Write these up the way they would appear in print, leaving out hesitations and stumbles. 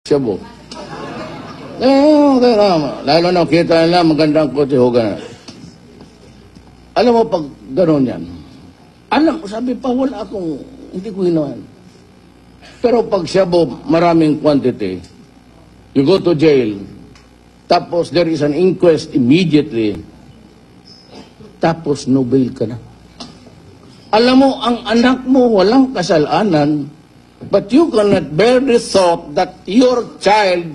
Cebu. Okay na. Lalo na kita nila, magandang kotse, huwag na. Alam mo, pag gano'n yan, alam, sabi pa, wala akong, hindi ko ginawa. Pero pag Cebu, maraming quantity, you go to jail, tapos there is an inquest immediately, tapos no bail ka na. Alam mo, ang anak mo walang kasalanan, but you cannot bear the thought that your child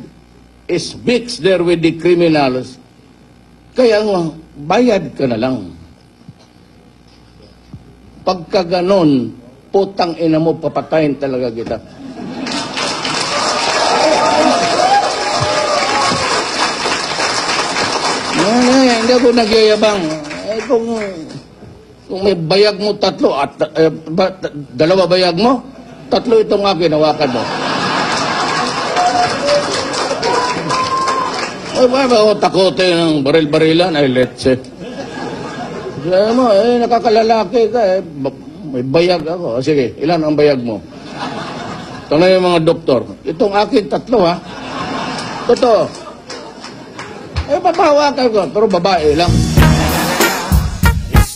is mixed there with the criminals. Kaya nga, bayad ka na lang. Pagka ganon, putang ina mo, papatayin talaga kita. Hindi ako nagyayabang. Kung may bayag mo tatlo, at dalawa bayag mo, tatlo itong akin, hawakan mo. Ay, ba ako takote ng baril-barilan? Ay, let's say. Sabi mo, nakakalalaki ka, may bayag ako. Sige, ilan ang bayag mo? Ito na yung mga doktor. Itong akin, tatlo, ha? Totoo. Papahawakan ko, pero babae lang.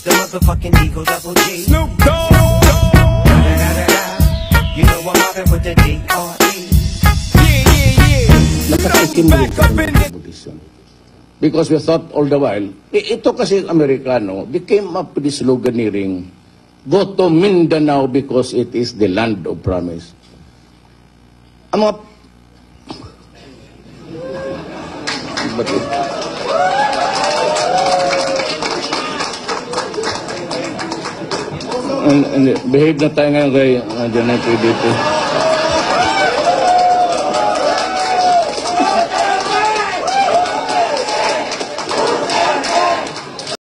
The motherfucking Eagle Double G. Snoop Dogg. You know I'm mobbing with the D.R.E. Nakatikim rin kami ng Buddhism. Because we thought all the while, ito kasi Amerikano, became up with this sloganeering, go to Mindanao because it is the land of promise. Ang mga... And behave na tayo ngayon kay Janay dito.